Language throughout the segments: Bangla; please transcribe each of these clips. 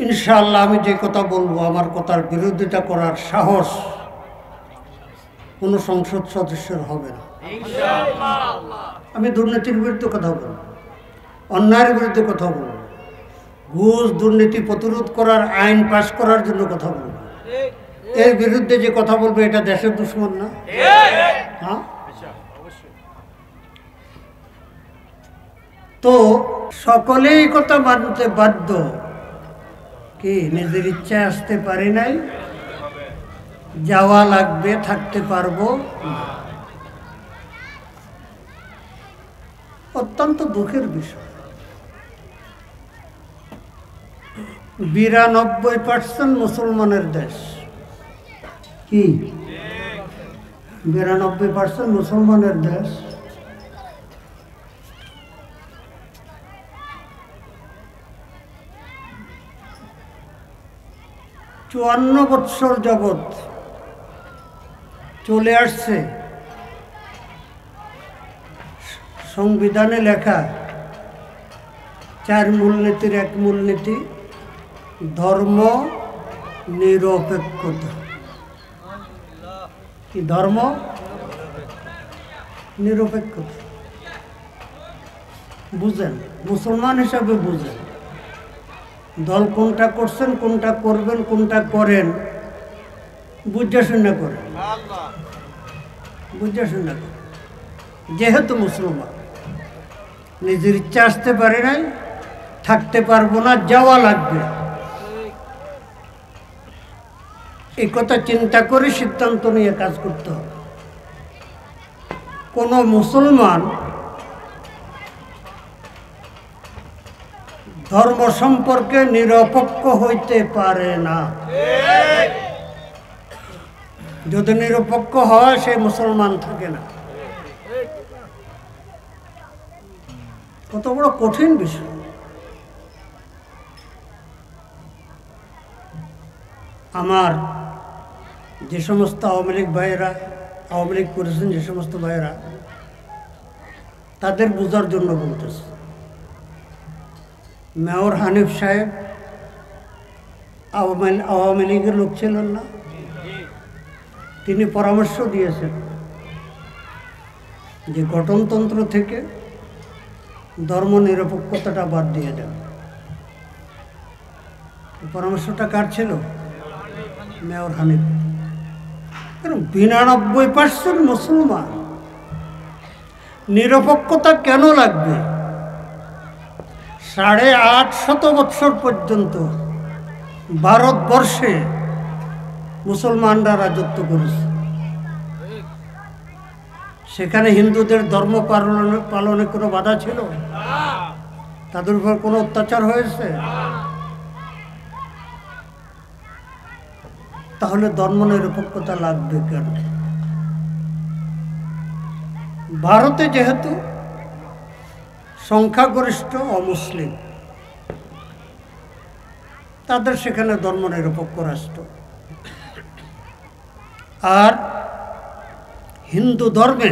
ইনশাআল্লাহ আমি যে কথা বলবো আমার কথার বিরোধিতা করার সাহস কোনো সংসদ সদস্যের হবে না। আমি দুর্নীতির বিরুদ্ধে কথা বলবো, অন্যায়ের বিরুদ্ধে কথা বলবো, ঘুষ দুর্নীতি প্রতিরোধ করার আইন পাশ করার জন্য কথা বলবো। এর বিরুদ্ধে যে কথা বলবো এটা দেশের দুশ্মন না? হ্যাঁ, তো সকলেই কথা মানতে বাধ্য। কি নিজের ইচ্ছায় আসতে পারি নাই, যাওয়া লাগবে, থাকতে পারবো না। অত্যন্ত দুঃখের বিষয়। 92% মুসলমানের দেশ। কি 92% মুসলমানের দেশ, চুয়ান্ন বৎসর যাবৎ চলে আসছে সংবিধানে লেখা 4 মূলনীতির এক মূলনীতি ধর্ম নিরপেক্ষতা। কি ধর্ম নিরপেক্ষতা? বুঝেন, মুসলমান হিসাবে বুঝেন, দল কোনটা করছেন, কোনটা করবেন, কোনটা করেন বুঝে শুনে করেন, বুঝে শুনে করেন। যেহেতু মুসলমান, নিজের ইচ্ছা আসতে পারে নাই, থাকতে পারবো না, যাওয়া লাগবে, এই কথা চিন্তা করে সিদ্ধান্ত নিয়ে কাজ করতে হবে। কোনো মুসলমান ধর্ম সম্পর্কে নিরপেক্ষ হইতে পারে না। যদি নিরপেক্ষ হয় সে মুসলমান থাকে না। কত বড় কঠিন বিষয়। আমার যে সমস্ত আওয়ামী লীগ ভাইয়েরা, আওয়ামী লীগ করেছেন যে সমস্ত ভাইয়েরা, তাদের বোঝার জন্য বলতেছে। মেয়র হানিফ সাহেব আওয়ামী লীগের লোক ছিলেন না? তিনি পরামর্শ দিয়েছেন যে গঠনতন্ত্র থেকে ধর্ম নিরপেক্ষতাটা বাদ দিয়ে দেন। পরামর্শটা কার ছিল? মেয়র হানিফ। 92% মুসলমান, নিরপেক্ষতা কেন লাগবে? 850 বৎসর পর্যন্ত ভারতবর্ষে মুসলমানরা রাজত্ব করেছে। সেখানে হিন্দুদের ধর্ম পালনে কোনো বাধা ছিল? তাদের উপর কোনো অত্যাচার হয়েছে? তাহলে ধর্ম নিরপেক্ষতা লাগবে কেন? ভারতে যেহেতু সংখ্যাগরিষ্ঠ অমুসলিম, তাদের সেখানে ধর্ম নিরপেক্ষ রাষ্ট্র। আর হিন্দু ধর্মে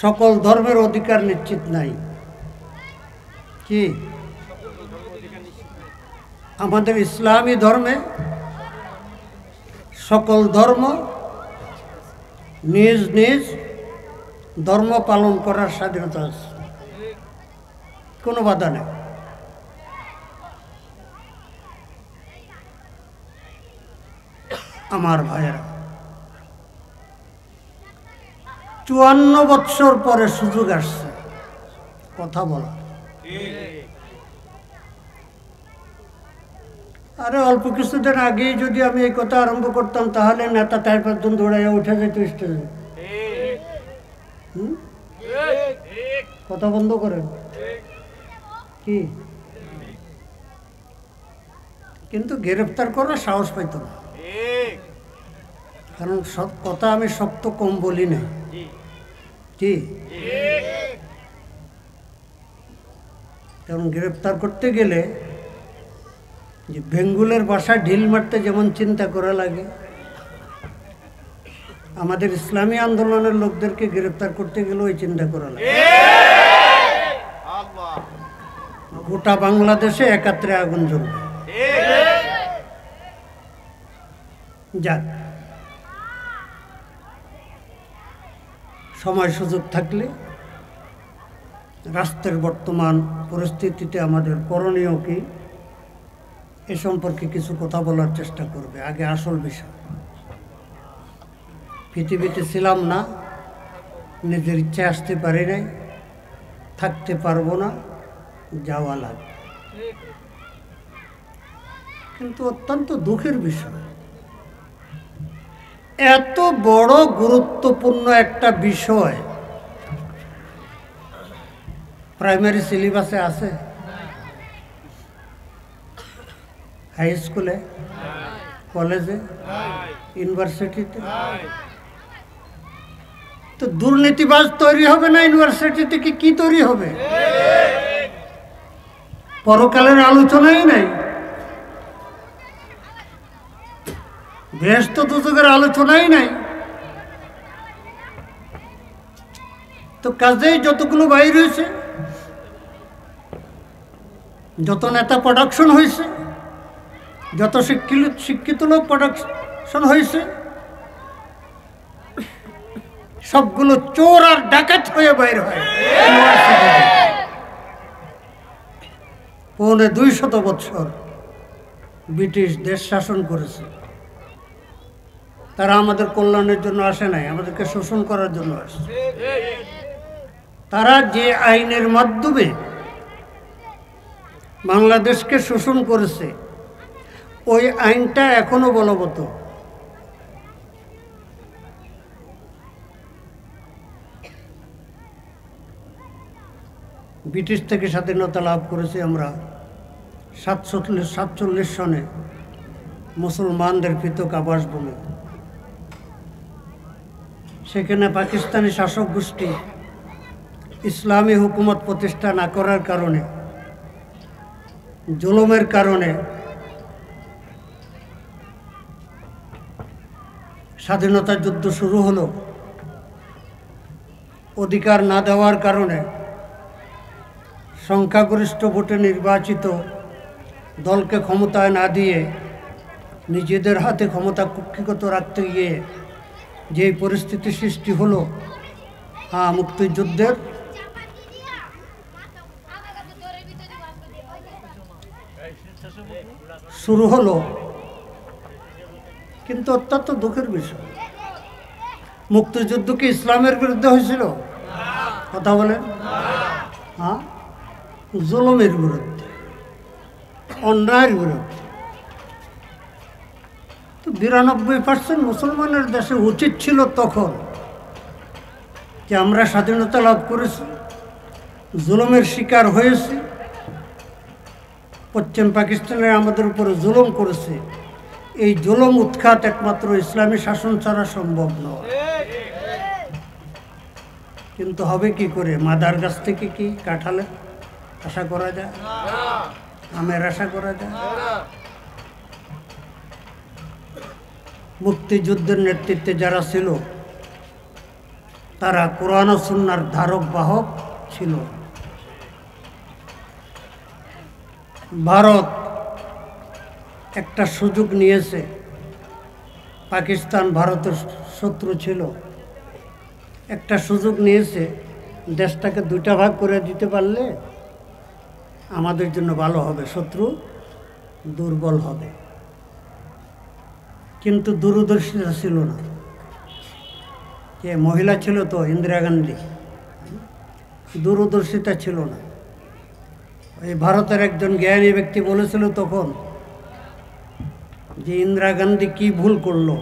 সকল ধর্মের অধিকার নিশ্চিত নাই। কি আমাদের ইসলামী ধর্মে সকল ধর্ম নিজ নিজ ধর্ম পালন করার স্বাধীনতা আছে, কোনো বাধা নেই। আমার ভাইয়েরা, 54 বৎসর পরে সুযোগ আসছে কথা বলা। আরে অল্প কিছুদিন আগেই যদি আমি এই কথা আরম্ভ করতাম তাহলে নেতা 4-5 জন দৌড়াইয়া উঠে যেত স্টেজে। কথা বন্ধ করেন কি? কিন্তু গ্রেফতার করার সাহস পাইত না, কারণ সব কথা আমি শক্ত কম বলি না। কি কারণ গ্রেফতার করতে গেলে যে বেঙ্গুলের বাসায় ঢিল মারতে যেমন চিন্তা করা লাগে, আমাদের ইসলামী আন্দোলনের লোকদেরকে গ্রেফতার করতে গেলে ওই চিন্তা করা লাগে। গোটা বাংলাদেশে একাত্রে আগুন জ্বলবে। যাক, সময় সুযোগ থাকলে রাষ্ট্রের বর্তমান পরিস্থিতিতে আমাদের করণীয় কি এ সম্পর্কে কিছু কথা বলার চেষ্টা করবে। আগে আসল বিষয়, পৃথিবীতে ছিলাম না, নিজের ইচ্ছে আসতে পারি নাই, থাকতে পারবো না, যাওয়া লাগবে। কিন্তু অত্যন্ত দুঃখের বিষয়, এত বড় গুরুত্বপূর্ণ একটা বিষয় প্রাইমারি সিলেবাসে আছে, হাই স্কুলে, কলেজে, ইউনিভার্সিটিতে। তো দুর্নীতিবাজ তৈরি হবে না ইউনিভার্সিটি থেকে, কি তৈরি হবে? পরকালের আলোচনাই নাই, বেহেশত দোজখের আলোচনাই নাই। তো কাজেই যতগুলো বাইর হয়েছে, যত নেতা প্রোডাকশন হয়েছে, যত শিক্ষিত লোক প্রোডাকশন হয়েছে, সবগুলো চোর আর ডাকাত হয়ে বাইর হয়। 250 বছর ব্রিটিশ দেশ শাসন করেছে। তারা আমাদের কল্যাণের জন্য আসে নাই, আমাদেরকে শোষণ করার জন্য আসে। তারা যে আইনের মাধ্যমে বাংলাদেশকে শোষণ করেছে, ওই আইনটা এখনো বলবৎ। ব্রিটিশ থেকে স্বাধীনতা লাভ করেছি আমরা 47 সনে, মুসলমানদের পৃথক আবাসভূমি। সেখানে পাকিস্তানি শাসক গোষ্ঠী ইসলামী হুকুমত প্রতিষ্ঠা না করার কারণে, জুলুমের কারণে স্বাধীনতা যুদ্ধ শুরু হলো। অধিকার না দেওয়ার কারণে সংখ্যাগরিষ্ঠ ভোটে নির্বাচিত দলকে ক্ষমতায় না দিয়ে নিজেদের হাতে ক্ষমতা কুক্ষিগত রাখতে গিয়ে যে পরিস্থিতি সৃষ্টি হলো, মুক্তিযুদ্ধের শুরু হলো। কিন্তু অত্যন্ত দুঃখের বিষয়, মুক্তিযুদ্ধ কি ইসলামের বিরুদ্ধে হয়েছিল? কথা বলেন। জুলুমের বিরুদ্ধে, অন্যায়ের বিরুদ্ধে। তো 92% মুসলমানের দেশে উচিত ছিল তখন যে আমরা স্বাধীনতা লাভ করেছি, জুলুমের শিকার হয়েছি, পশ্চিম পাকিস্তানের আমাদের উপরে জুলুম করেছে। এই জুলুম উৎখাত একমাত্র ইসলামী শাসন ছাড়া সম্ভব নয়। কিন্তু হবে কি করে? মাদার গাছ থেকে কি কাঁঠালের আশা করা যায়? আমের আশা করা যায়? মুক্তিযুদ্ধের নেতৃত্বে যারা ছিল তারা কোরআন ও সুন্নাহর ধারক বাহক ছিল। ভারত একটা সুযোগ নিয়েছে, পাকিস্তান ভারতের শত্রু ছিল, একটা সুযোগ নিয়েছে, দেশটাকে দুইটা ভাগ করে দিতে পারলে আমাদের জন্য ভালো হবে, শত্রু দুর্বল হবে। কিন্তু দূরদর্শিতা ছিল না। যে মহিলা ছিল তো ইন্দিরা গান্ধী, দূরদর্শিতা ছিল না। এই ভারতের একজন জ্ঞানী ব্যক্তি বলেছিল তখন যে ইন্দিরা গান্ধী কি ভুল করলো,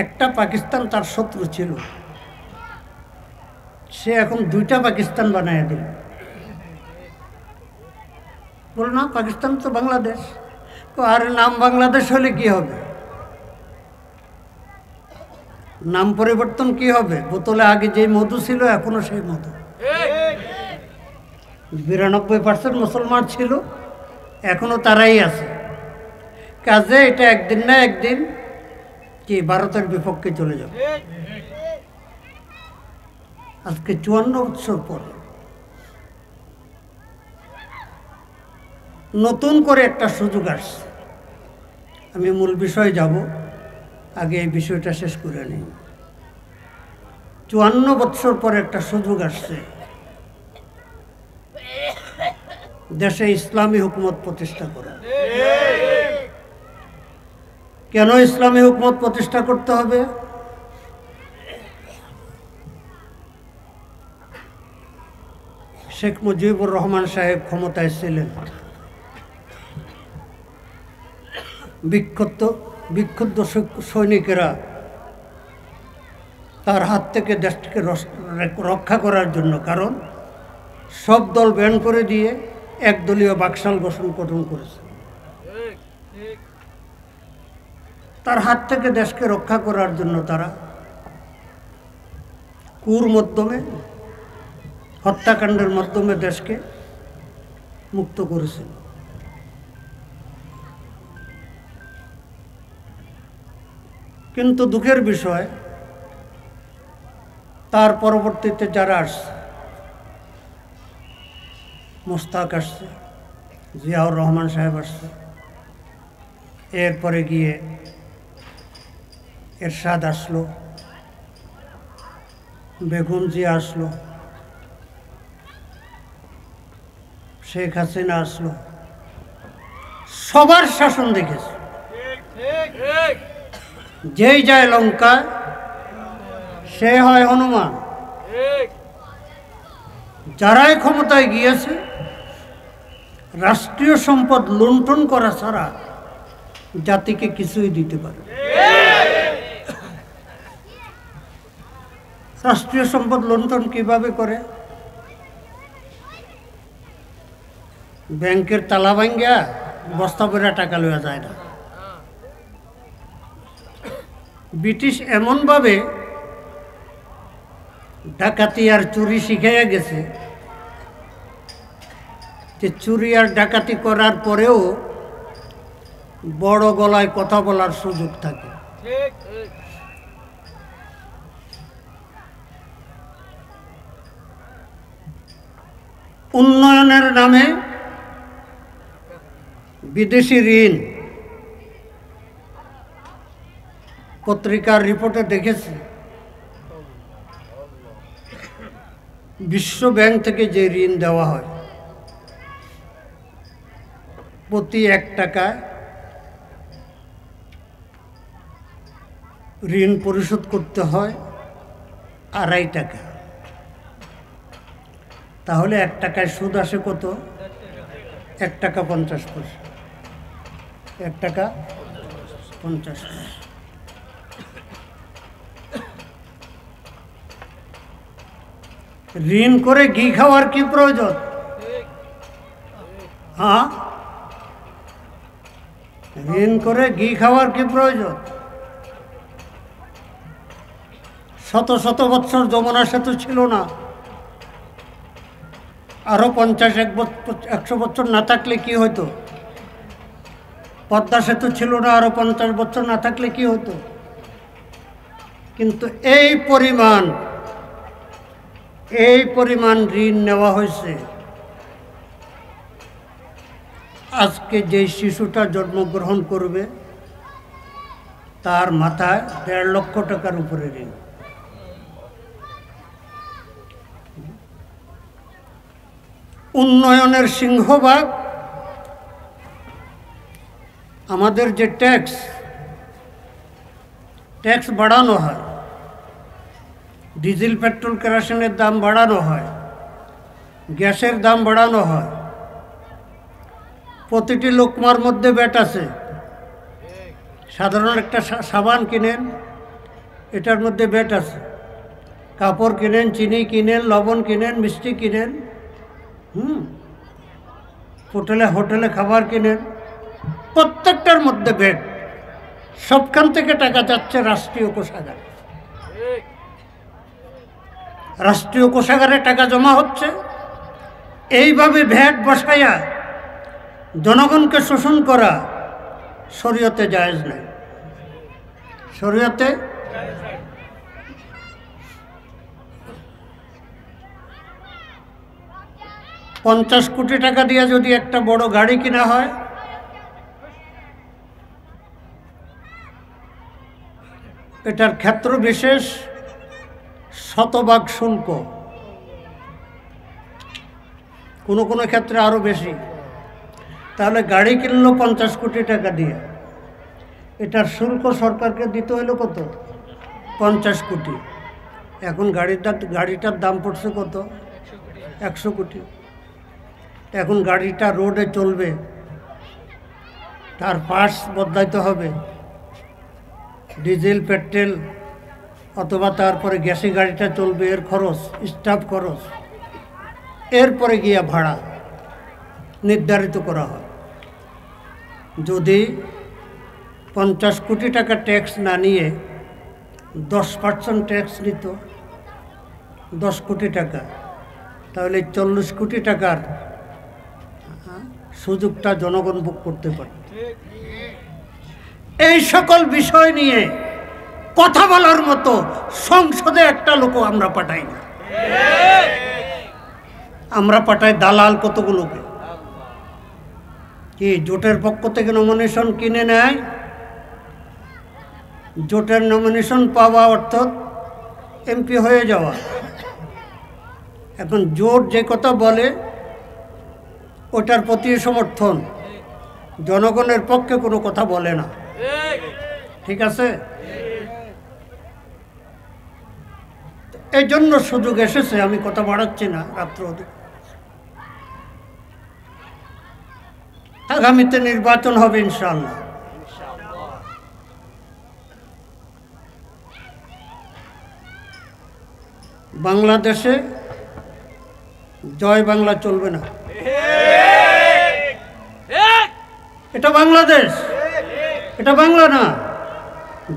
একটা পাকিস্তান তার শত্রু ছিল, সে এখন দুইটা পাকিস্তান বানায় দিল। বল না, পাকিস্তান তো বাংলাদেশ। আর নাম বাংলাদেশ হলে কি হবে? নাম পরিবর্তন কি হবে? বোতলে আগে যে মধু ছিল এখনো সেই মধু। 92% মুসলমান ছিল, এখনো তারাই আছে। কাজে এটা একদিন না একদিন কি ভারতের বিপক্ষে চলে যাবে। আজকে 54 বছর পর নতুন করে একটা সুযোগ আসছে। আমি মূল বিষয়ে যাব, আগে এই বিষয়টা শেষ করে নিই। 54 বছর পরে একটা সুযোগ আসছে দেশে ইসলামী হুকুমত প্রতিষ্ঠা করা। কেন ইসলামী হুকুমত প্রতিষ্ঠা করতে হবে? শেখ মুজিবুর রহমান সাহেব ক্ষমতায় ছিলেন, বিক্ষুব্ধ সৈনিকেরা তার হাত থেকে দেশকে রক্ষা করার জন্য, কারণ সব দল ব্যান করে দিয়ে একদলীয় বাকশাল গঠন করেছে। তার হাত থেকে দেশকে রক্ষা করার জন্য তারা কুর মাধ্যমে, হত্যাকাণ্ডের মাধ্যমে দেশকে মুক্ত করেছিল। কিন্তু দুঃখের বিষয়, তার পরবর্তীতে যারা আসছে, মোস্তাক আসছে, জিয়াউর রহমান সাহেব আসছে, এরপরে গিয়ে এরশাদ আসলো, বেগম জিয়া আসলো, শেখ হাসিনা আসলো, সবার শাসন দেখেছে। যেই যায় লঙ্কা সে হয় হনুমান। যারাই ক্ষমতায় গিয়েছে রাষ্ট্রীয় সম্পদ লুণ্ঠন করা ছাড়া জাতিকে কিছুই দিতে পারে। রাষ্ট্রীয় সম্পদ লুণ্ঠন কিভাবে করে? ব্যাংকের তালা ভাঙ্গা বস্তা ভরে টাকা লওয়া যায় না। ব্রিটিশ এমনভাবে ডাকাতি আর চুরি শিখাইয়া গেছে যে চুরি আর ডাকাতি করার পরেও বড় গলায় কথা বলার সুযোগ থাকে। উন্নয়নের নামে বিদেশি ঋণ, পত্রিকার রিপোর্টে দেখেছি বিশ্ব ব্যাংক থেকে যে ঋণ দেওয়া হয় প্রতি 1 টাকায় ঋণ পরিশোধ করতে হয় 2.5 টাকা। তাহলে 1 টাকায় সুদ আসে কত? 1 টাকা 50 পয়সা। 1 টাকা 50 পয়সা। ঋণ করে ঘি খাওয়ার কি প্রয়োজন? হ্যাঁ, ঋণ করে ঘি খাওয়ার কি প্রয়োজন? শত শত বছর যমুনা সেতু ছিল না, আরো 50-100 বছর না থাকলে কি হতো? পদ্মা সেতু ছিল না, আরো 50 বছর না থাকলে কি হতো? কিন্তু এই পরিমাণ ঋণ নেওয়া হয়েছে। আজকে যে শিশুটা জন্মগ্রহণ করবে তার মাথায় 1.5 লক্ষ টাকার উপরে ঋণ। উন্নয়নের সিংহভাগ আমাদের যে ট্যাক্স বাড়ানো হয়, ডিজেল পেট্রোল কেরোসিনের দাম বাড়ানো হয়, গ্যাসের দাম বাড়ানো হয়, প্রতিটি লোকমার মধ্যে ব্যাট আছে। সাধারণ একটা সাবান কিনেন, এটার মধ্যে ব্যাট আছে। কাপড় কিনেন, চিনি কিনেন, লবণ কিনেন, মিষ্টি কিনেন, হোটেলে খাবার কিনেন, প্রত্যেকটার মধ্যে ব্যাট। সবখান থেকে টাকা যাচ্ছে রাষ্ট্রীয় কোষাগারে। রাষ্ট্রীয় কোষাগারে টাকা জমা হচ্ছে। এইভাবে ভ্যাট বসাইয়া জনগণকে শোষণ করা শরীয়তে জায়েজ নাই। শরীয়তে 50 কোটি টাকা দিয়ে যদি একটা বড় গাড়ি কিনা হয়, এটার ক্ষেত্র বিশেষ শতভাগ শুল্ক, কোনো কোনো ক্ষেত্রে আরও বেশি। তাহলে গাড়ি কিনলো 50 কোটি টাকা দিয়ে, এটার শুল্ক সরকারকে দিতে হইল কত? 50 কোটি। এখন গাড়িটার দাম পড়ছে কত? 100 কোটি। এখন গাড়িটা রোডে চলবে, তার পার্টস বদলাইতে হবে, ডিজেল পেট্রোল অথবা তারপরে গ্যাসে গাড়িটা চলবে, এর খরচ, স্টাফ খরচ, এরপরে গিয়া ভাড়া নির্ধারিত করা হয়। যদি 50 কোটি টাকা ট্যাক্স না নিয়ে 10% ট্যাক্স নিত, 10 কোটি টাকা, তাহলে 40 কোটি টাকার সুযোগটা জনগণ ভোগ করতে পারে। এই সকল বিষয় নিয়ে কথা বলার মতো সংসদে একটা লোকও আমরা পাঠাই না। আমরা পাঠাই দালাল কতগুলোকে। কি জোটের পক্ষ থেকে নমিনেশন কিনে নেয়, জোটের নমিনেশন পাওয়া অর্থাৎ এমপি হয়ে যাওয়া। এখন জোট যে কথা বলে ওটার প্রতি সমর্থন, জনগণের পক্ষে কোনো কথা বলে না। ঠিক আছে, এই জন্য সুযোগ এসেছে, আমি কথা বাড়াচ্ছি না, রাত্র অধিক। আগামীতে নির্বাচন হবে ইনশাআল্লাহ। বাংলাদেশে জয় বাংলা চলবে না। এটা বাংলাদেশ, এটা বাংলা না।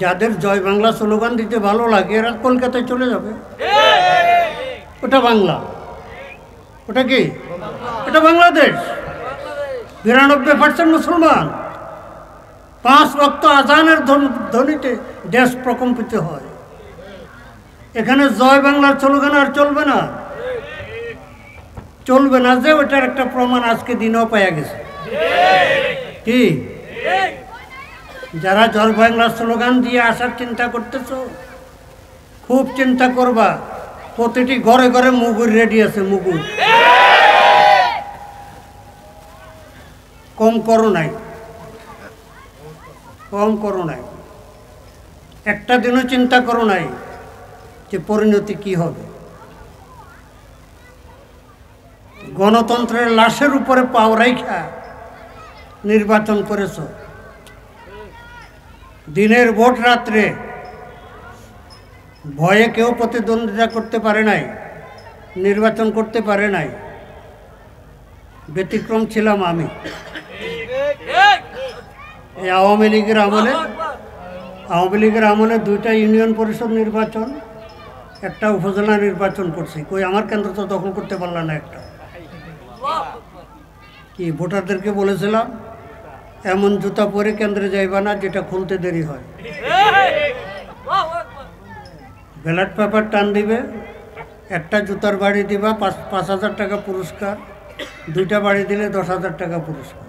যাদের জয় বাংলা স্লোগান দিতে ভালো লাগে এরা কলকাতায় চলে যাবে। ওটা বাংলা, ওটা কি? এটা বাংলাদেশ। 92% মুসলমান, 5 ওয়াক্ত আজানের ধ্বনিতে দেশ প্রকম্পিত হয়। এখানে জয় বাংলার স্লোগান আর চলবে না, চলবে না। যে ওটার একটা প্রমাণ আজকে দিনেও পাওয়া গেছে। কি যারা জয় বাংলার স্লোগান দিয়ে আসার চিন্তা করতেছ, খুব চিন্তা করবা। প্রতিটি ঘরে ঘরে মুগুর রেডি আছে, মুগুর কম করো নাই, কম করো নাই। একটা দিনও চিন্তা করো নাই যে পরিণতি কি হবে। গণতন্ত্রের লাশের উপরে পাও রাইখা নির্বাচন করেছ। দিনের ভোট রাত্রে ভয়ে কেউ প্রতিদ্বন্দ্বিতা করতে পারে নাই, নির্বাচন করতে পারে নাই। ব্যতিক্রম ছিলাম আমি। এই আওয়ামী লীগের আমলে 2টা ইউনিয়ন পরিষদ নির্বাচন, একটা উপজেলা নির্বাচন করছি। কই আমার কেন্দ্র তো দখল করতে পারলাম না একটা। কি ভোটারদেরকে বলেছিলাম এমন জুতা পরে কেন্দ্রে যাইবা না যেটা খুলতে দেরি হয়। ব্যালট পেপার টান দিবে, একটা জুতার বাড়ি দিবা 5,000 টাকা পুরস্কার, 2টা বাড়ি দিলে 10,000 টাকা পুরস্কার।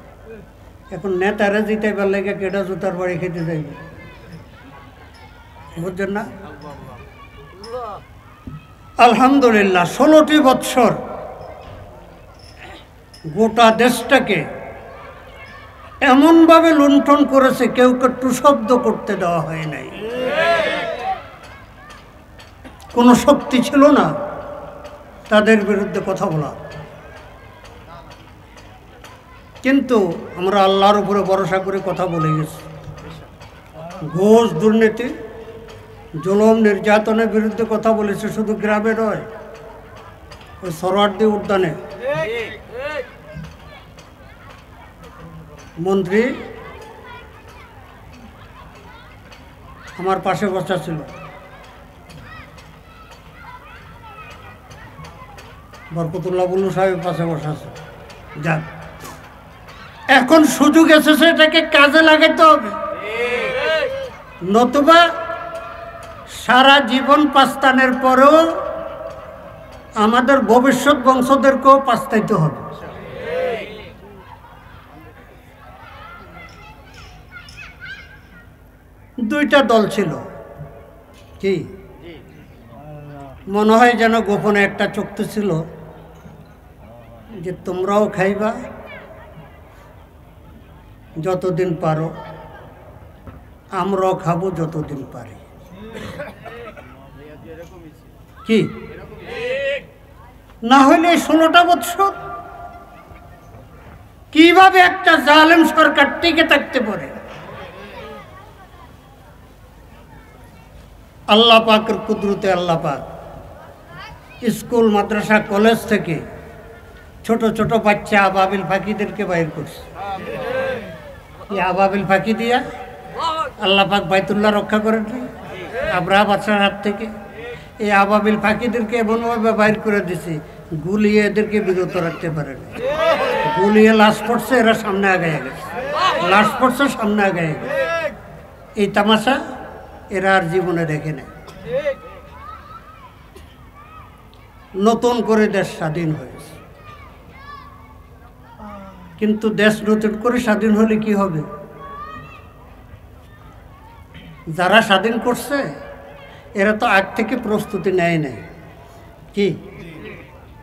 এখন নেতারা জিতাইবার লাগে কেটা জুতার বাড়ি খেতে যাইবে, বুঝছেন না? আলহামদুলিল্লাহ 16টি বৎসর গোটা দেশটাকে এমনভাবে লুণ্ঠন করেছে, কেউকে টুশব্দ করতে দেওয়া হয় নাই। কোনো শক্তি ছিল না তাদের বিরুদ্ধে কথা বলা। কিন্তু আমরা আল্লাহর উপরে ভরসা করে কথা বলে গেছি। ঘুষ, দুর্নীতি, জুলুম, নির্যাতনের বিরুদ্ধে কথা বলেছে, শুধু গ্রামে নয়, ওই সরোয়ার্দী উদ্যানে মন্ত্রী আমার পাশে বসা ছিল, বরকতুল্লাহ বুল্লু সাহেব পাশে বসা আছে। যাক, এখন সুযোগ এসেছে, এটাকে কাজে লাগাতে হবে, নতুবা সারা জীবন পাস্তানের পরেও আমাদের ভবিষ্যৎ বংশদেরকেও পাস্তাইতে হবে। দুইটা দল ছিল, কি মনে হয় যেন গোপনে একটা চুক্তি ছিল যে তোমরাও খাইবা যতদিন পারো, আমরাও খাবো যতদিন পারি। কি না হলে 16টা বৎসর কিভাবে একটা জালেম সরকার টিকে থাকতে পারে? আল্লাহ পাকের কুদরতে আল্লাহ পাক স্কুল মাদ্রাসা কলেজ থেকে ছোট ছোট বাচ্চা আবাবিল ফাঁকিদেরকে বাইর করছে। এই আবাবিল ফাঁকি দিয়া আল্লাহ পাক বাইতুল্লাহ রক্ষা করেন আবরাহা বাদশার হাত থেকে। এই আবাবিল ফাঁকিদেরকে এমনভাবে বাইর করে দিছে, গুলিয়ে এদেরকে বিরত রাখতে পারে না। গুলিয়ে লাশ পড়ছে, এরা সামনে আগায় গেছে, লাশ পড়ছে সামনে আগায় গেছে। এই তামাশা এরা আর জীবনে দেখে নেয়। নতুন করে দেশ স্বাধীন হয়েছে, কিন্তু দেশ নতুন করে স্বাধীন হলে কি হবে? যারা স্বাধীন করছে এরা তো আগ থেকে প্রস্তুতি নেয় নাই, কি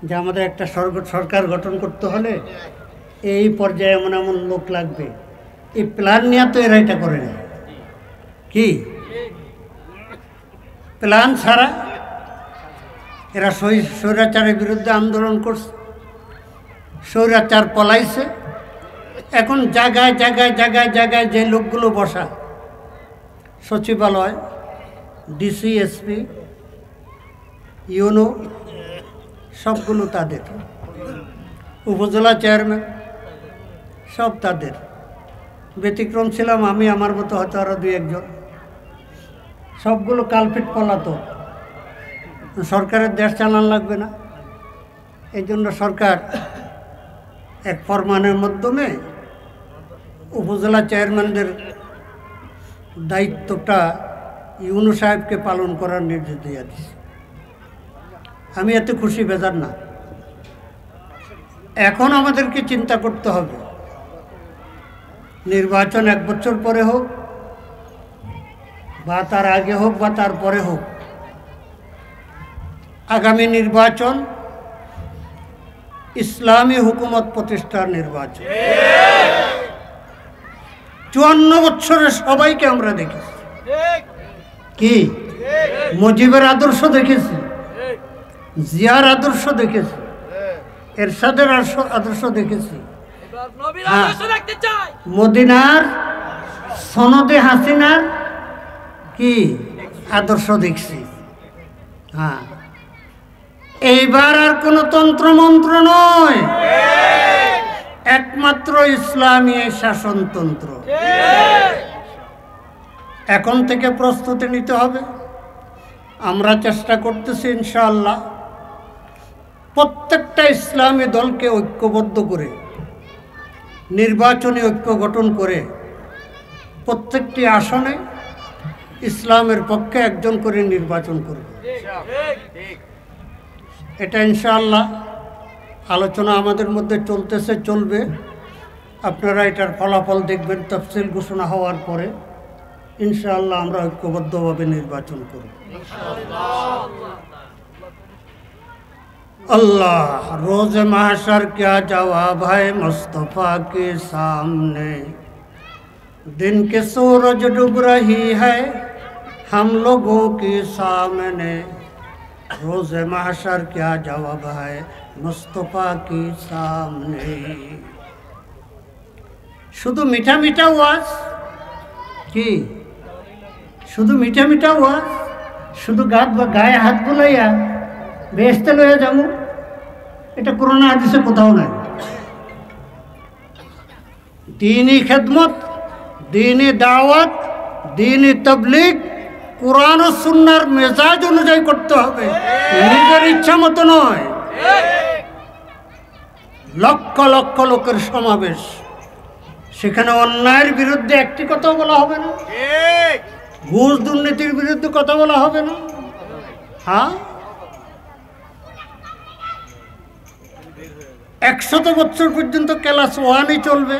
যে আমাদের একটা সরকার গঠন করতে হলে এই পর্যায়ে এমন এমন লোক লাগবে, এই প্ল্যান নিয়ে তো এরা এটা করে নেয়। কি প্ল্যান ছাড়া এরা স্বৈরাচারের বিরুদ্ধে আন্দোলন করছে, স্বৈরাচার পলাইছে। এখন জায়গায় জায়গায় জায়গায় জায়গায় যে লোকগুলো বসা, সচিবালয়, ডিসি, এসপি, ইউনো, সবগুলো তাদের, উপজেলা চেয়ারম্যান সব তাদের। ব্যতিক্রম ছিলাম আমি, আমার মতো হয়তো আরও 2-1 জন। সবগুলো কালপিট পলাতো। সরকারের দেশ চালান লাগবে না, এই জন্য সরকার এক ফরমানের মাধ্যমে উপজেলা চেয়ারম্যানদের দায়িত্বটা ইউনু সাহেবকে পালন করার নির্দেশ দিয়ে দিচ্ছে। আমি এত খুশি বেজার না। এখন আমাদেরকে চিন্তা করতে হবে, নির্বাচন 1 বছর পরে হোক বা তার আগে হোক বা তার পরে হোক, আগামী নির্বাচন ইসলামী হুকুমত প্রতিষ্ঠার নির্বাচন। 54 বছরের সবাইকে আমরা দেখেছি, কি মুজিবের আদর্শ দেখেছি, জিয়ার আদর্শ দেখেছি, এরশাদের আদর্শ দেখেছি, মদিনার সনদে হাসিনার কি আদর্শ দেখছি। হ্যাঁ, এইবার আর কোনো তন্ত্রমন্ত্র নয়, একমাত্র ইসলামী শাসনতন্ত্র। এখন থেকে প্রস্তুতি নিতে হবে। আমরা চেষ্টা করতেছি ইনশাআল্লাহ প্রত্যেকটা ইসলামী দলকে ঐক্যবদ্ধ করে, নির্বাচনী ঐক্য গঠন করে প্রত্যেকটি আসনে ইসলামের পক্ষে একজন করে নির্বাচন করবে। এটা ইনশাআল্লাহ আলোচনা আমাদের মধ্যে চলতেছে, চলবে। আপনারা এটার ফলাফল দেখবেন তফসিল ঘোষণা হওয়ার পরে। इंशाअल्लाह আমরা ঐক্যবদ্ধভাবে নির্বাচন করব। अल्लाह रोज महशर क्या जवाब है मुस्तफ़ा के सामने, दिन के सूरज डूब रही है हम लोगों के सामने, रोज महशर क्या जवाब है मुस्तफ़ा के सामने। शुद्ध मीठा मीठा आवाज की, शुद्ध मीठा मीठा आवाज, शुद्ध गाয়ে हाथ बुलाइया বেহেশতে লয়ে যাবো, এটা কোরআন হাদিসে কোথাও নাই। দীনী খেদমত, দীনী দাওয়াত, দীনী তাবলীগ কোরআন ও সুন্নাহর মেজাজ অনুযায়ী করতে হবে, নিজের ইচ্ছা মতো নয়। লক্ষ লক্ষ লোকের সমাবেশ, সেখানে অন্যায়ের বিরুদ্ধে একটি কথা বলা হবে না, ঘুষ দুর্নীতির বিরুদ্ধে কথা বলা হবে না। হ্যাঁ, 100 বছর পর্যন্ত ক্লাস 1-ই চলবে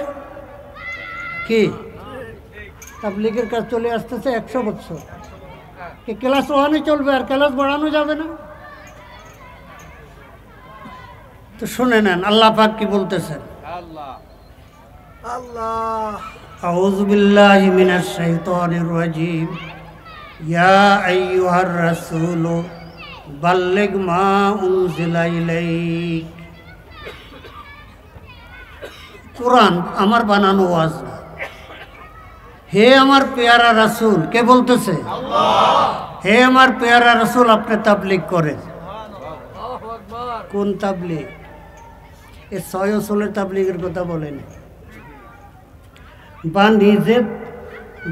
কি, তাবলীগের কাজ চলে আসতেছে 100 বছর। ক্লাস 1-এ চলবে, আর ক্লাস বাড়ানো যাবে না। তো শুনে নেন আল্লাহ পাক কি বলতেছেন। আউযু বিল্লাহি মিনাশ শাইতানির রাজীম। ইয়া আইয়ুহার রাসূল বাল্লিগ মা উনজিলা ইলাইক। কোরআন আমার বানানো ওয়াজ না। হে আমার পেয়ারা রাসূল, কে বলতেছে? আল্লাহ। হে আমার পেয়ারা রাসূল, আপনি তাবলীগ করেন। কোন তাবলীগ? এ 6 আসলের তাবলীগের কথা বলেন, বা নিজে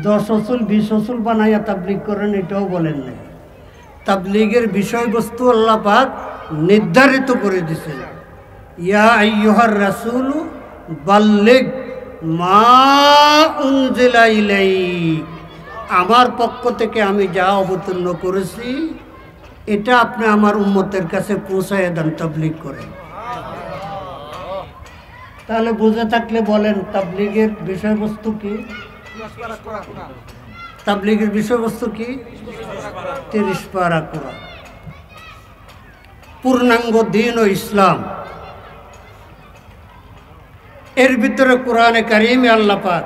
10 আসল 20 আসল বানাইয়া তাবলীগ করেন, এটাও বলেন না। তাবলীগের বিষয়বস্তু আল্লাহ পাক নির্ধারিত করে দিয়েছেন। ইয়া আইয়ুহার রাসূল বাল্লিগ মা উনজিলা ইলাইক। আমার পক্ষ থেকে আমি যা অবতীর্ণ করেছি এটা আপনি আমার উম্মতের কাছে পৌঁছায় দেন, তাবলীগ করেন। তাহলে বুঝে থাকলে বলেন তাবলীগের বিষয়বস্তু কি? তাবলীগের বিষয়বস্তু কি? 30 পারা কোরআন, পূর্ণাঙ্গ দ্বীন ও ইসলাম। এর ভিতরে কোরআনে কারিমে আল্লাহ পাক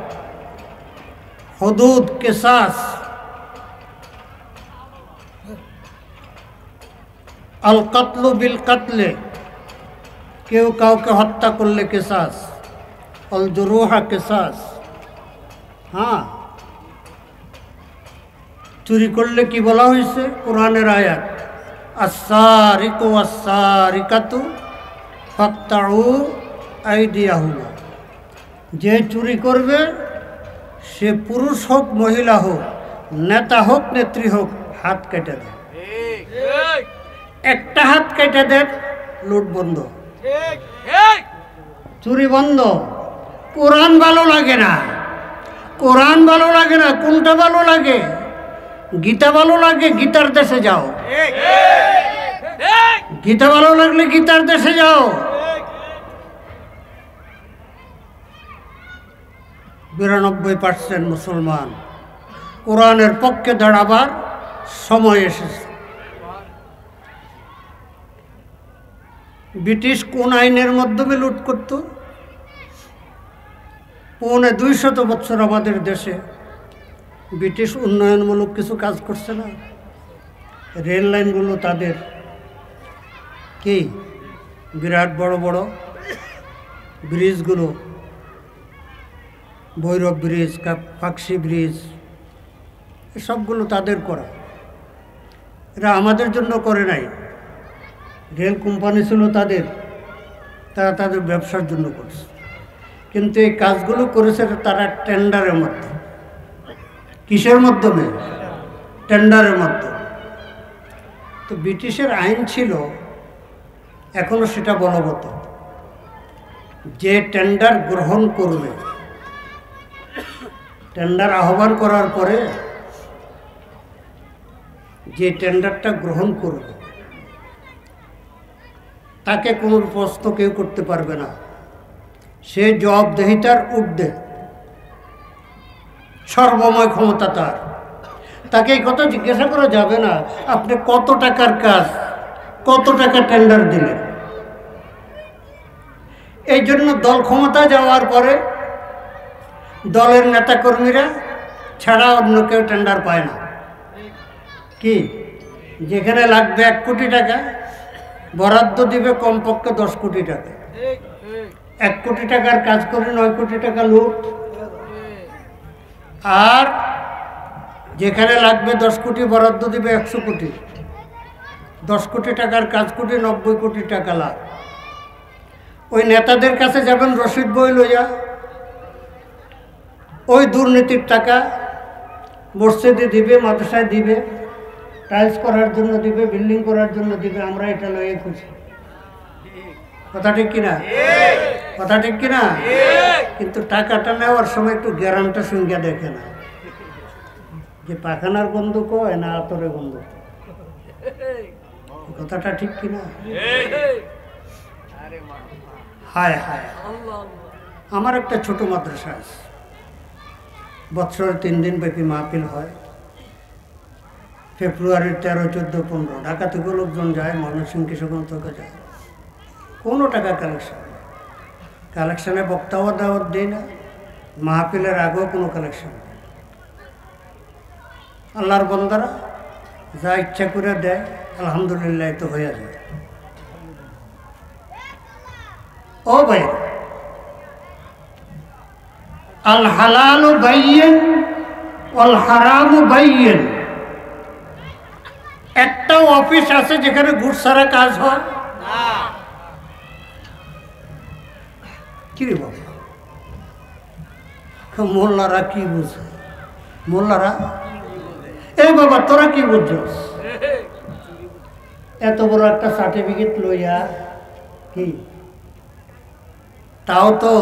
হুদুদ, কিসাস, আল কাতলু বিল কাতলে, কেউ কাউকে হত্যা করলে কিসাস, আল জুরুহা কিসাস। হ্যাঁ, চুরি করলে কি বলা হয়েছে? কোরআনের আয়াত, আস-সারিকু ওয়াস-সারিকাতু ফাকতাউ আইদিয়াহুমা। যে চুরি করবে সে পুরুষ হোক মহিলা হোক, নেতা হোক নেত্রী হোক, হাত কেটে দেয়। একটা হাত কেটে দেন, লুট বন্ধ, চুরি বন্ধ। কোরআন ভালো লাগে না, কোরআন ভালো লাগে না। কোনটা ভালো লাগে? গীতা ভালো লাগে, গীতার দেশে যাও। গীতা ভালো লাগলে গীতার দেশে যাও। 92% মুসলমান কোরআনের পক্ষে দাঁড়াবার সময় এসেছে। ব্রিটিশ কোন আইনের মাধ্যমে লুট করত? 250 বছর আমাদের দেশে ব্রিটিশ উন্নয়নমূলক কিছু কাজ করছে না? রেল লাইনগুলো তাদের কি বিরাট বড় বড় ব্রিজগুলো, ভৈরব ব্রিজ, ফাকসি ব্রিজ, সবগুলো তাদের করা। এরা আমাদের জন্য করে নাই। রেল কোম্পানি ছিল তাদের, তারা তাদের ব্যবসার জন্য করছে। কিন্তু এই কাজগুলো করেছে তারা টেন্ডারের মাধ্যমে। কিসের মাধ্যমে? টেন্ডারের মাধ্যমে। তো ব্রিটিশের আইন ছিল, এখনো সেটা বলবৎ, যে টেন্ডার গ্রহণ করবে, টেন্ডার আহ্বান করার পরে যে টেন্ডারটা গ্রহণ করবে তাকে কোনো প্রশ্ন কেউ করতে পারবে না। সে জবাবদেহিতার ঊর্ধ্বে, সর্বময় ক্ষমতা তার। তাকে এই কথা জিজ্ঞাসা করা যাবে না, আপনি কত টাকার কাজ, কত টাকা টেন্ডার দিলেন। এই জন্য দল ক্ষমতা যাওয়ার পরে দলের নেতাকর্মীরা ছাড়া অন্য কেউ টেন্ডার পায় না। কি, যেখানে লাগবে 1 কোটি টাকা, বরাদ্দ দিবে কমপক্ষে 10 কোটি টাকা। 1 কোটি টাকার কাজ করে 9 কোটি টাকা লুট। আর যেখানে লাগবে 10 কোটি, বরাদ্দ দিবে 100 কোটি। 10 কোটি টাকার কাজ করে 90 কোটি টাকা লাভ। ওই নেতাদের কাছে যাবেন রসিদ বই লইয়া, ওই দুর্নীতির টাকা মসজিদে দিবে, মাদ্রাসায় দিবে, টাইলস করার জন্য দিবে, বিল্ডিং করার জন্য দিবে। আমরা এটা লয়ে খুশি। কথা ঠিক কিনা? কথা ঠিক কিনা? কিন্তু টাকাটা নেওয়ার সময় একটু গ্যারান্টা সঙ্গে দেখে না, যে পাখানার গন্ধ কয় না আতরের গন্ধ। কথাটা ঠিক কিনা? হায় হায়, আমার একটা ছোট মাদ্রাসা আছে, বৎসরে 3 দিন ব্যাপী মাহফিল হয়। ফেব্রুয়ারির 13, 14, 15 ঢাকা থেকে লোকজন যায়, ময়মনসিংহ, কিশোরগঞ্জ থেকে যায়। কোনো টাকা কালেকশনে বক্তাও দাওয়াত দেয় না, মাহফিলের আগেও কোনো কালেকশন। আল্লাহর বান্দারা যা ইচ্ছা করে দেয়, আলহামদুলিল্লাহ তো হয়ে যায়। ও ভাই, আল হালালু বাইয়িন ওয়াল হারামু বাইয়িন। একটা অফিস আছে যেখানে ঘুষ ছাড়া কাজ হয় না। কি রে বাবা, মোল্লারা কি বুঝে? মোল্লারা, এই বাবা তোরা কি বুঝছস? এত বড় একটা সার্টিফিকেট লইয়া কি, তাও তো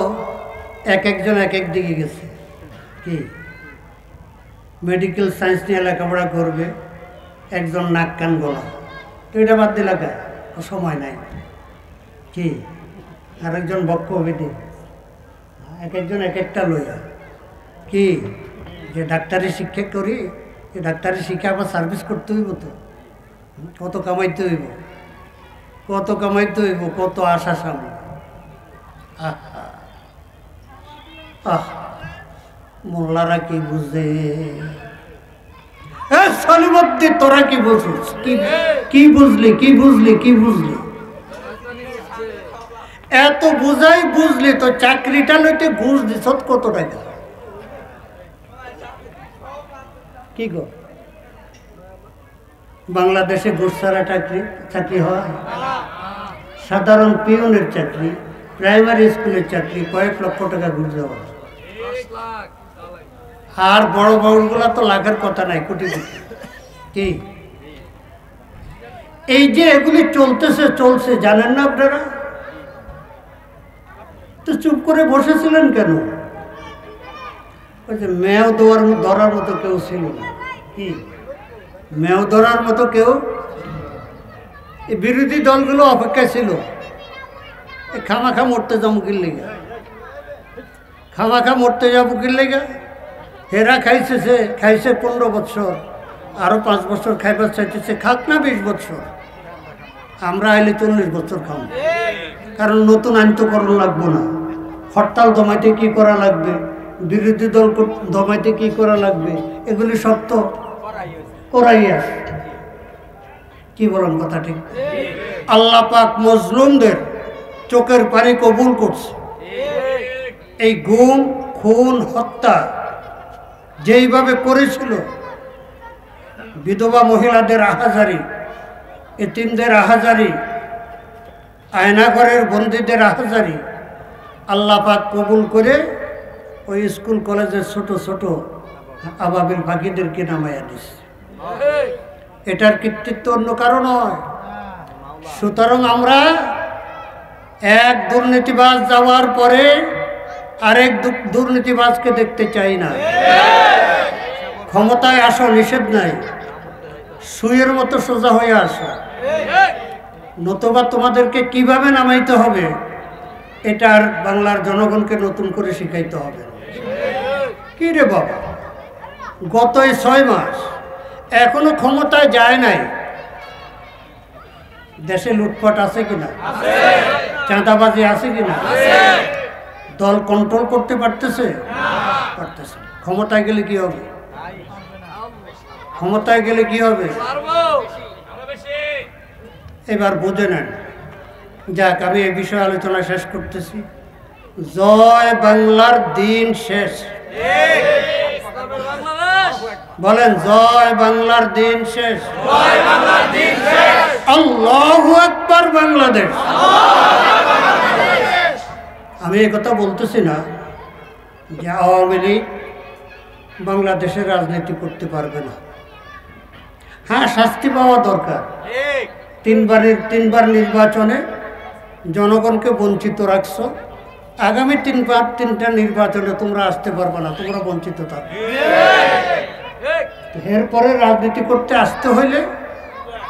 এক একজন এক এক দিকে গেছে। কি মেডিকেল সায়েন্স নিয়ে লেখাপড়া করবে, একজন নাক কান গলা, তো এটা বাদ দিলা কে? সময় নাই। কি আরেকজন বক্ষবিধি, এক একজন এক একটা লইয়া। কি যে ডাক্তারি শিক্ষা করি, এই ডাক্তারি শিক্ষা আবার সার্ভিস করতে হইব, তো কত কামাইতে হইব, কত কামাইতে হইব, কত আশা সামনে। মোল্লারা কি বুঝে? সলিমদ্দি তোরা কি বুঝছিস? কি বুঝলি? কি বুঝলি? কি বুঝলি? এত বুঝাই বুঝলি তো চাকরিটা লইতে ঘুষ দিছ কত টাকা? কি গো, বাংলাদেশে ঘুষ ছাড়া চাকরি হয়? সাধারণ পিয়নের চাকরি, প্রাইমারি স্কুলের চাকরি, কয়েক লক্ষ টাকা ঘুষ দেওয়া। আর বড় বড়গুলা তো লাখের কথা নাই, কোটি কোটি। কি এই যে এগুলি চলছে জানেন না আপনারা? তো চুপ করে বসেছিলেন কেন? ওই যে মেয় ধরার মতো কেউ ছিল না। কি মেয় ধরার মতো কেউ? এই বিরোধী দলগুলো অপেক্ষায় ছিল, খামাখা মরতে যাবো কির লেগে, খামাখা মরতে যাবো কির লেগে। হেরা খাইছে 15 বছর, আরো 5 বছর খাইবার চাইতেছে, খাক না 20 বছর। আমরা আইলে 40 বছর খাব, কারণ নতুন আইন তো করা লাগবো না। হরতাল দমাইতে কি করা লাগবে, বিরোধী দল দমাইতে কি করা লাগবে, এগুলি সব তো করাই আছে। কি বলেন কথা ঠিক? আল্লাহ পাক মজলুমদের চোখের পানি কবুল করছে। এই গুম, খুন, হত্যা যেইভাবে করেছিল, বিধবা মহিলাদের আহাজারি, এতিমদের আহাজারি, আয়নাঘরের বন্দীদের আহাজারি আল্লাহ পাক কবুল করে ওই স্কুল কলেজের ছোট ছোট আবাবিল পাখিদেরকে নামাইয়া দিচ্ছে। এটার কৃতিত্ব অন্য কারণ নয়। সুতরাং আমরা এক দুর্নীতিবাজ যাওয়ার পরে আরেক দুর্নীতিবাজকে দেখতে চাই না। ক্ষমতায় আসো, নিষেধ নাই, সুইয়ের মতো সোজা হয়ে আসো, নতুবা তোমাদেরকে কিভাবে নামাইতে হবে এটার বাংলার জনগণকে নতুন করে শিখাইতে হবে। কি রে বাবা, গত 6 মাস এখনো ক্ষমতায় যায় নাই, দেশে লুটপাট আছে কিনা, চাঁদাবাজি আছে কিনা, দল কন্ট্রোল করতে পারতেছে? পারতেছে। ক্ষমতায় গেলে কি হবে? ক্ষমতায় গেলে কি হবে? এবার বুঝে নেন। যাক, আমি এই বিষয়ে আলোচনা শেষ করতেছি। জয় বাংলার দিন শেষ। বলেন, জয় বাংলার দিন শেষ। আল্লাহু আকবার বাংলাদেশ। আমি এই কথা বলতেছি না যে আওয়ামী লীগ বাংলাদেশের রাজনীতি করতে পারবে না। হ্যাঁ, শাস্তি পাওয়া দরকার। 3বার নির্বাচনে জনগণকে বঞ্চিত রাখছো, আগামী 3টা নির্বাচনে তোমরা আসতে পারবে না, তোমরা বঞ্চিত থাকবে। এরপরে রাজনীতি করতে আসতে হইলে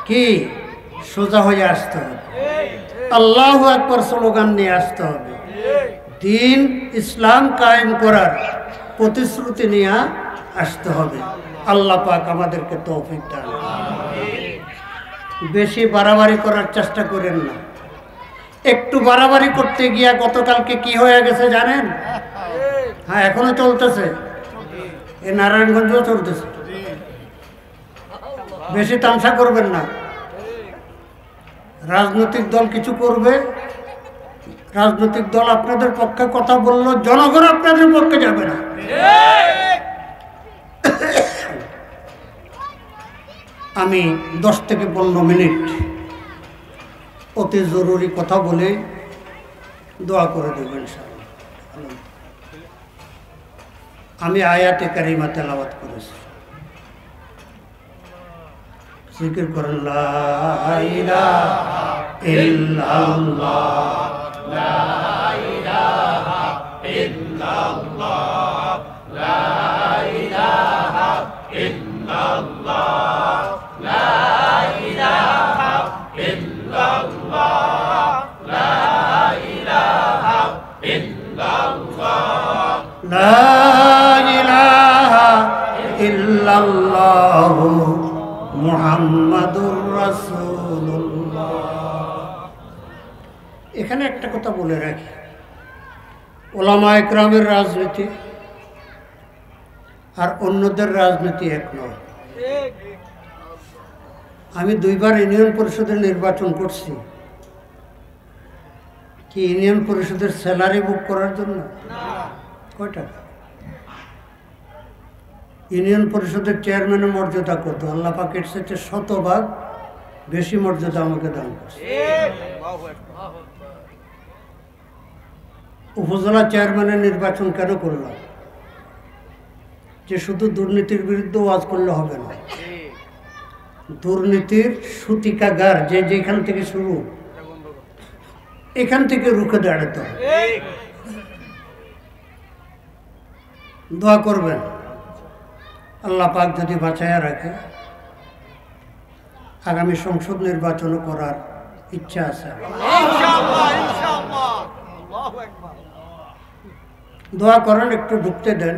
কি সোজা হয়ে আসতে হবে, আল্লাহু আকবার স্লোগান নিয়ে আসতে হবে। দিন ইসলাম কায়েম করার প্রতিশ্রুতি নিয়ে আসতে হবে। আল্লাহ পাক আমাদেরকে তৌফিক দান। বেশি বাড়াবাড়ি করার চেষ্টা করেন না। একটু বাড়াবাড়ি করতে গিয়া গতকালকে কি হয়ে গেছে জানেন? হ্যাঁ, এখনো চলতেছে, এই নারায়ণগঞ্জও চলতেছে। বেশি তামসা করবেন না। রাজনৈতিক দল কিছু করবে, রাজনৈতিক দল আপনাদের পক্ষে কথা বললো, জনগণ আপনাদের পক্ষে যাবে না। আমি 10 থেকে 15 মিনিট অতি জরুরি কথা বলে দোয়া করে দেব ইনশাআল্লাহ। আমি আয়াতে কারিমা তেলাওয়াত করেছি। জিকির করেন লা ইলাহা ইল্লাল্লাহ, লা ইলাহা ইল্লাল্লাহ, লা ইলাহা ইল্লাল্লাহ, লা ইলাহা ইল্লাল্লাহ, লা ইলাহা ইল্লাল্লাহ, লা ইলাহা ইল্লাল্লাহ মুহাম্মাদুর রাসূলুল্লাহ। এখানে একটা কথা বলে রাখি, ওলামায়ে কেরামের রাজনীতি আর অন্যদের রাজনীতি এক নয়। আমি 2 বার ইউনিয়ন পরিষদের নির্বাচন করছি, কি ইউনিয়ন পরিষদের স্যালারি বুক করার জন্য? কয় টাকা? ইউনিয়ন পরিষদের চেয়ারম্যানের মর্যাদা কত? আল্লাহ পাক এর চেয়ে 100 ভাগ বেশি মর্যাদা আমাকে দান করছে। উপজেলা চেয়ারম্যানের নির্বাচন কেন করলাম? যে শুধু দুর্নীতির বিরুদ্ধে ওয়াজ করলে হবে না, দুর্নীতির সূতিকাগার যে যেখান থেকে শুরু, এখান থেকে রুখে দাঁড়াতে হবে। দোয়া করবেন, আল্লাহ পাক যদি বাঁচাইয়া রাখে, আগামী সংসদ নির্বাচনও করার ইচ্ছা আছে। দোয়া করেন, একটু ঢুকতে দেন।